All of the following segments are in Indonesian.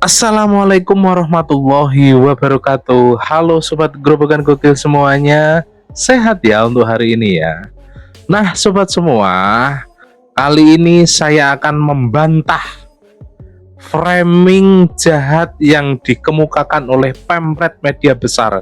Assalamualaikum warahmatullahi wabarakatuh. Halo sobat Grobogan Gokil semuanya. Sehat ya untuk hari ini ya. Nah sobat semua, kali ini saya akan membantah framing jahat yang dikemukakan oleh pemret media besar,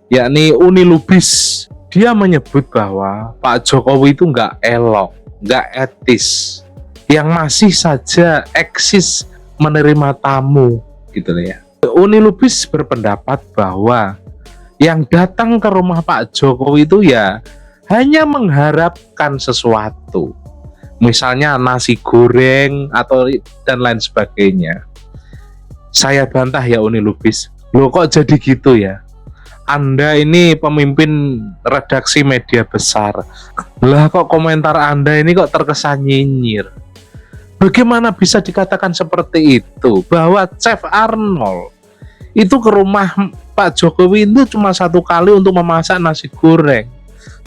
yakni Unilubis. Dia menyebut bahwa Pak Jokowi itu nggak elok, nggak etis, yang masih saja eksis menerima tamu gitu ya. Unilubis berpendapat bahwa yang datang ke rumah Pak Jokowi itu ya hanya mengharapkan sesuatu, misalnya nasi goreng atau dan lain sebagainya. Saya bantah ya Unilubis, loh kok jadi gitu ya? Anda ini pemimpin redaksi media besar, lah kok komentar Anda ini kok terkesan nyinyir? Bagaimana bisa dikatakan seperti itu, bahwa Chef Arnold itu ke rumah Pak Jokowi itu cuma satu kali untuk memasak nasi goreng,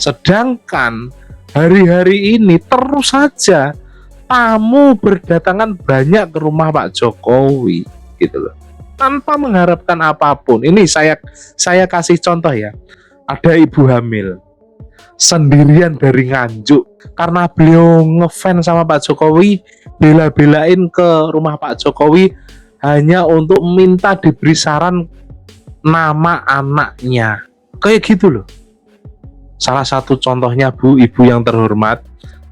sedangkan hari-hari ini terus saja tamu berdatangan banyak ke rumah Pak Jokowi gitu loh, tanpa mengharapkan apapun. Ini saya kasih contoh ya, ada ibu hamil sendirian dari Nganjuk karena beliau ngefans sama Pak Jokowi, bela-belain ke rumah Pak Jokowi hanya untuk minta diberi saran nama anaknya, kayak gitu loh. Salah satu contohnya Bu, ibu yang terhormat.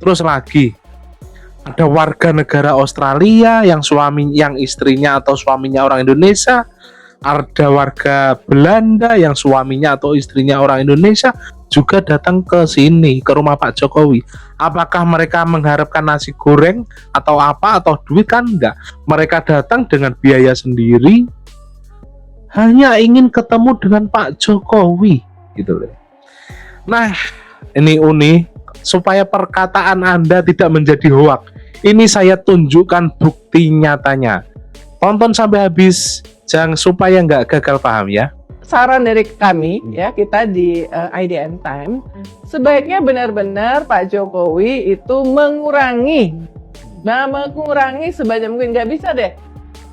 Terus lagi ada warga negara Australia yang istrinya atau suaminya orang Indonesia, ada warga Belanda yang suaminya atau istrinya orang Indonesia juga datang ke sini, ke rumah Pak Jokowi. Apakah mereka mengharapkan nasi goreng atau apa, atau duit? Kan enggak. Mereka datang dengan biaya sendiri, hanya ingin ketemu dengan Pak Jokowi gitu loh. Nah, ini supaya perkataan Anda tidak menjadi hoak, ini saya tunjukkan bukti nyatanya. Tonton sampai habis, jangan supaya nggak gagal paham ya. Saran dari kami ya, kita di IDN Time, sebaiknya benar-benar Pak Jokowi itu mengurangi sebanyak mungkin. Nggak bisa deh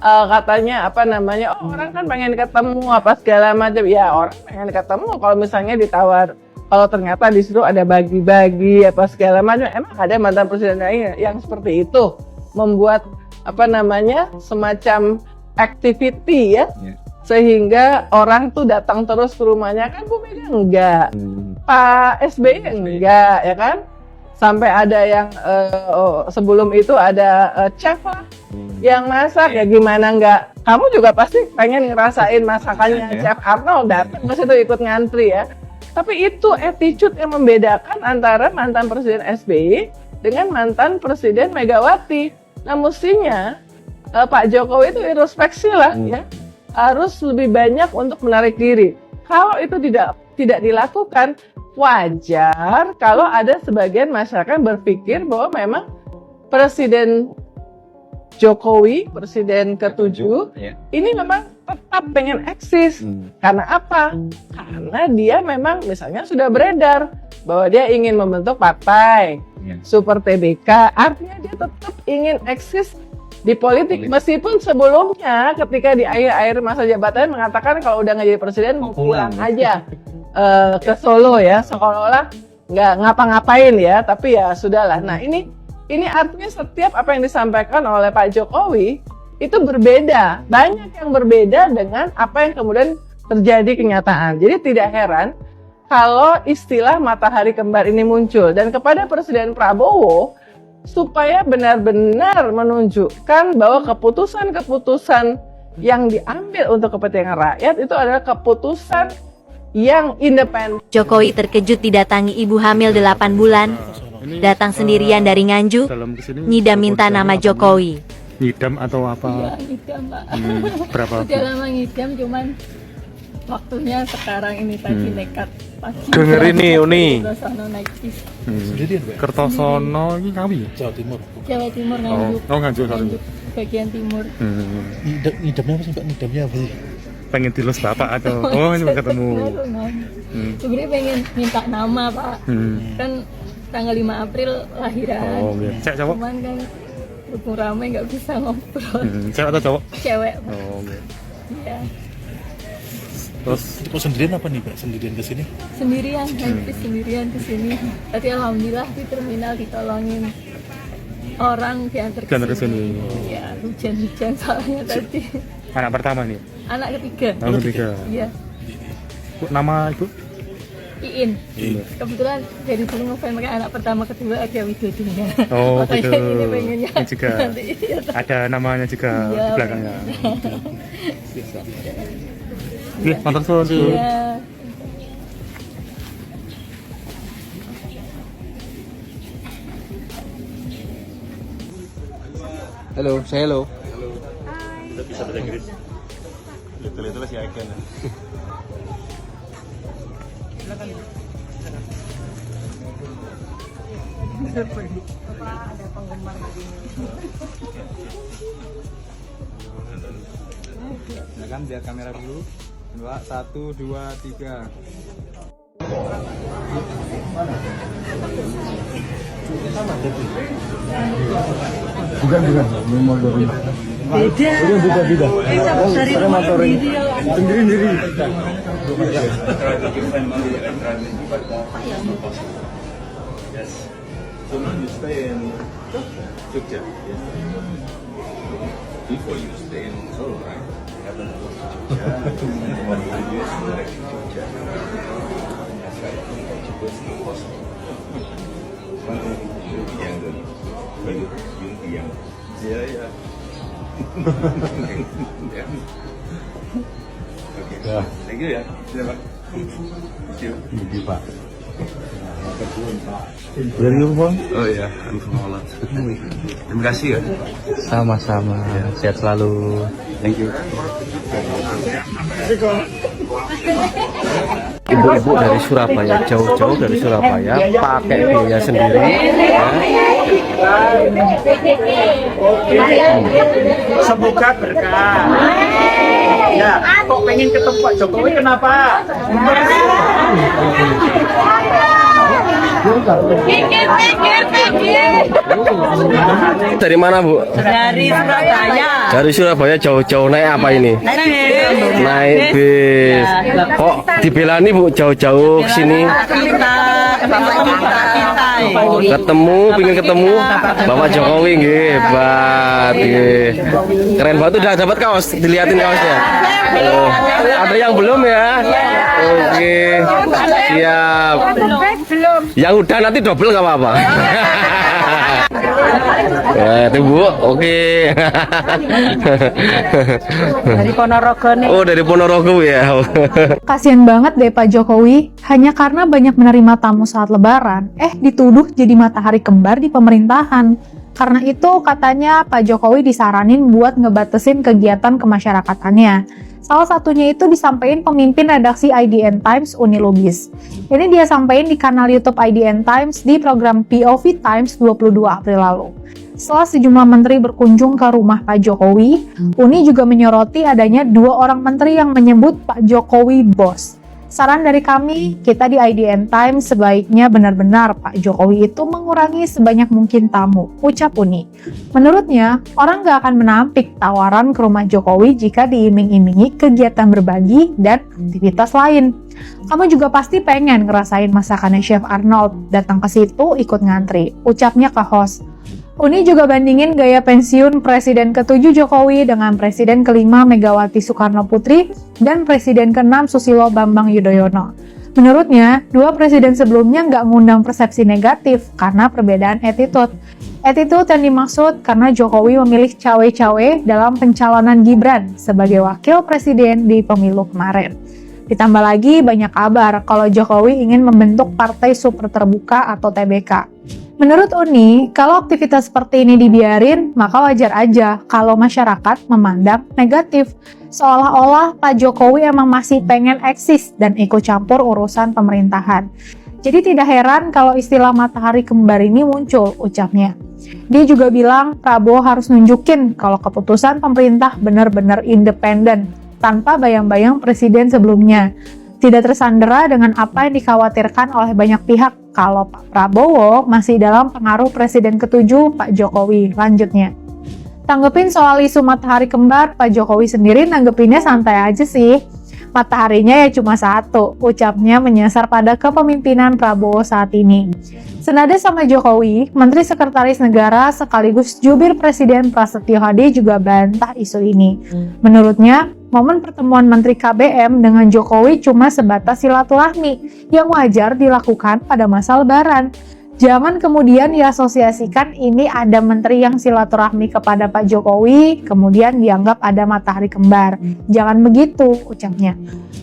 katanya orang kan pengen ketemu apa segala macam ya, orang pengen ketemu kalau misalnya ditawar, kalau ternyata di situ ada bagi-bagi apa segala macam. Emang ada mantan presiden lain yang seperti itu, membuat semacam activity ya, sehingga orang tuh datang terus ke rumahnya. Kan Bu Mega enggak, Pak SBY enggak, ya kan? Sampai ada yang sebelum itu ada chef lah yang masak, ya gimana enggak? Kamu juga pasti pengen ngerasain masakannya Chef Arnold, datang ke situ ikut ngantri ya. Tapi itu attitude yang membedakan antara mantan Presiden SBY dengan mantan Presiden Megawati. Nah mestinya Pak Jokowi itu introspeksi lah ya, harus lebih banyak untuk menarik diri. Kalau itu tidak dilakukan, wajar kalau ada sebagian masyarakat berpikir bahwa memang Presiden Jokowi, Presiden ke-7 ini memang tetap pengen eksis. Karena apa? Karena dia memang misalnya sudah beredar bahwa dia ingin membentuk partai Super TBK, artinya dia tetap ingin eksis di politik, meskipun sebelumnya ketika di akhir-akhir masa jabatan mengatakan kalau udah nggak jadi presiden mau pulang aja ke Solo ya, seolah-olah nggak ngapa-ngapain ya, tapi ya sudahlah. Nah ini artinya setiap apa yang disampaikan oleh Pak Jokowi itu berbeda, banyak yang berbeda dengan apa yang kemudian terjadi kenyataan. Jadi tidak heran kalau istilah matahari kembar ini muncul. Dan kepada Presiden Prabowo, supaya benar-benar menunjukkan bahwa keputusan-keputusan yang diambil untuk kepentingan rakyat itu adalah keputusan yang independen. Jokowi terkejut didatangi ibu hamil 8 bulan, datang sendirian dari Nganjuk, ngidam minta nama Jokowi. Ngidam atau apa? Iya, ngidam Pak. Berapa? Udah lama ngidam, cuman waktunya sekarang ini tadi nekat pagi. Dengerin nih Uni. Kertosono naik bis. Kertosono ini kami Jawa Timur Nganjuk. Oh Nganjuk, sorry. Nganjuk, bagian timur. Ngidamnya apa sih Mbak? Ngidamnya apa sih? Pengen dilus bapak atau ini mau ketemu? Sebenarnya pengen minta nama Pak. Kan tanggal 5 April lahiran. Oh iya. Cek cowok. Cuman kan berhubung rame nggak bisa ngobrol. Cewek atau cowok? Cewek, Oh, oke. ya. Terus Kok sendirian apa nih Mbak? Sendirian ke sini? Sendirian, habis sendirian di sini. Tadi alhamdulillah di terminal ditolongin orang diantar Diantar ke ke sini. sini. Ya, hujan-hujan soalnya tadi. anak pertama nih? Anak ketiga. Anak ketiga. Iya, Bu, nama ibu? Iin. Iya. Kebetulan dari dulu ngefans pakai anak pertama kedua ada widodonya. Oh, Makanya gitu. ini pengennya. Ini juga. nanti, iya, Ada namanya juga Iya, di belakangnya. Iya, mantan suara. Iya. Halo, saya halo. Bisa bahasa Inggris. Itu masih icon. Silakan biar kamera dulu. 1, 2, 3. Before you stay in Solo, right? You haven't go to Jogja. Years direct to Jogja. That's right. Cheapest and possible. One thing you'll be younger. But you'll be younger. Yeah. Yeah. Okay. Thank you ya. Siap, Pak. Thank you, Pak. Dari lu, Bang? Oh ya, I'm from Holland. Terima kasih ya. Sama-sama. Sehat selalu. Thank you. Ibu-ibu dari Surabaya, jauh-jauh dari Surabaya, pakai biaya sendiri. Ya. Semoga berkah. Ya, kok pengen ketemu Pak Jokowi kenapa? Dari mana, Bu? Dari Surabaya. Dari Surabaya jauh-jauh naik apa ini? Naik bis. Kok dibelani, Bu, jauh-jauh ke sini? Pingin ketemu Bapak Jokowi, nggih, hebat, nggih. Keren banget, udah dapat kaos, dilihatin kaosnya. Oh, ada yang belum ya? Oke, siap. Yang udah nanti double nggak apa-apa. Ya, itu Bu, oke. Dari Ponorogo nih. Oh, dari Ponorogo ya. Kasian banget deh Pak Jokowi, hanya karena banyak menerima tamu saat lebaran, dituduh jadi matahari kembar di pemerintahan. Karena itu katanya Pak Jokowi disaranin buat ngebatasin kegiatan kemasyarakatannya. Salah satunya itu disampaikan pemimpin redaksi IDN Times Uni Lubis. Ini dia sampaikan di kanal YouTube IDN Times di program POV Times 22 April lalu. Setelah sejumlah menteri berkunjung ke rumah Pak Jokowi, Uni juga menyoroti adanya 2 orang menteri yang menyebut Pak Jokowi bos. Saran dari kami, kita di IDN Times sebaiknya benar-benar Pak Jokowi itu mengurangi sebanyak mungkin tamu, ucap Uni. Menurutnya, orang gak akan menampik tawaran ke rumah Jokowi jika diiming-imingi kegiatan berbagi dan aktivitas lain. Kamu juga pasti pengen ngerasain masakannya Chef Arnold, datang ke situ ikut ngantri, ucapnya ke host. Uni juga bandingin gaya pensiun Presiden ke-7 Jokowi dengan Presiden ke-5 Megawati Soekarno Putri dan Presiden ke-6 Susilo Bambang Yudhoyono. Menurutnya, 2 presiden sebelumnya nggak ngundang persepsi negatif karena perbedaan attitude. Attitude yang dimaksud karena Jokowi memilih cawe-cawe dalam pencalonan Gibran sebagai wakil presiden di pemilu kemarin. Ditambah lagi banyak kabar kalau Jokowi ingin membentuk Partai Super Terbuka atau TBK. Menurut Uni, kalau aktivitas seperti ini dibiarin, maka wajar aja kalau masyarakat memandang negatif. Seolah-olah Pak Jokowi emang masih pengen eksis dan ikut campur urusan pemerintahan. Jadi tidak heran kalau istilah matahari kembar ini muncul, ucapnya. Dia juga bilang Prabowo harus nunjukin kalau keputusan pemerintah benar-benar independen, tanpa bayang-bayang presiden sebelumnya. Tidak tersandera dengan apa yang dikhawatirkan oleh banyak pihak kalau Pak Prabowo masih dalam pengaruh Presiden ke-7 Pak Jokowi. Lanjutnya, tanggepin soal isu matahari kembar, Pak Jokowi sendiri nanggepinnya santai aja sih. Mataharinya ya cuma satu, ucapnya menyasar pada kepemimpinan Prabowo saat ini. Senada sama Jokowi, Menteri Sekretaris Negara sekaligus jubir Presiden Prasetyo Hadi juga bantah isu ini. Menurutnya, momen pertemuan Menteri KBM dengan Jokowi cuma sebatas silaturahmi yang wajar dilakukan pada masa Lebaran. Jangan kemudian diasosiasikan ini ada menteri yang silaturahmi kepada Pak Jokowi, kemudian dianggap ada matahari kembar. Jangan begitu, ucapnya.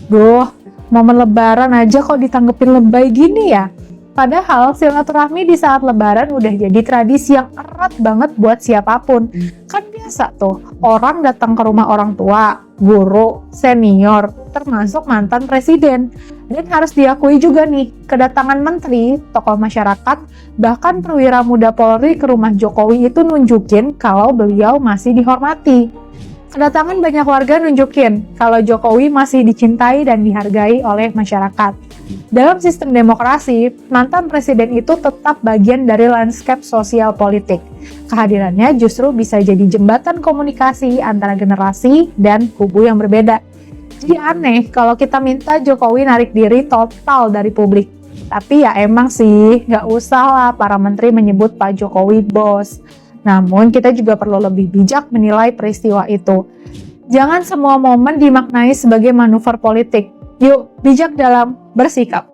Duh, momen Lebaran aja kok ditanggepin lebay gini ya? Padahal silaturahmi di saat Lebaran udah jadi tradisi yang erat banget buat siapapun. Kan biasa tuh, orang datang ke rumah orang tua, guru, senior, termasuk mantan presiden. Dan harus diakui juga nih, kedatangan menteri, tokoh masyarakat, bahkan perwira muda Polri ke rumah Jokowi itu nunjukin kalau beliau masih dihormati. Kedatangan banyak warga nunjukin kalau Jokowi masih dicintai dan dihargai oleh masyarakat. Dalam sistem demokrasi, mantan presiden itu tetap bagian dari landscape sosial politik. Kehadirannya justru bisa jadi jembatan komunikasi antara generasi dan kubu yang berbeda. Jadi aneh kalau kita minta Jokowi narik diri total dari publik. Tapi ya emang sih, nggak usah lah para menteri menyebut Pak Jokowi bos. Namun kita juga perlu lebih bijak menilai peristiwa itu. Jangan semua momen dimaknai sebagai manuver politik. Yuk, bijak dalam bersikap.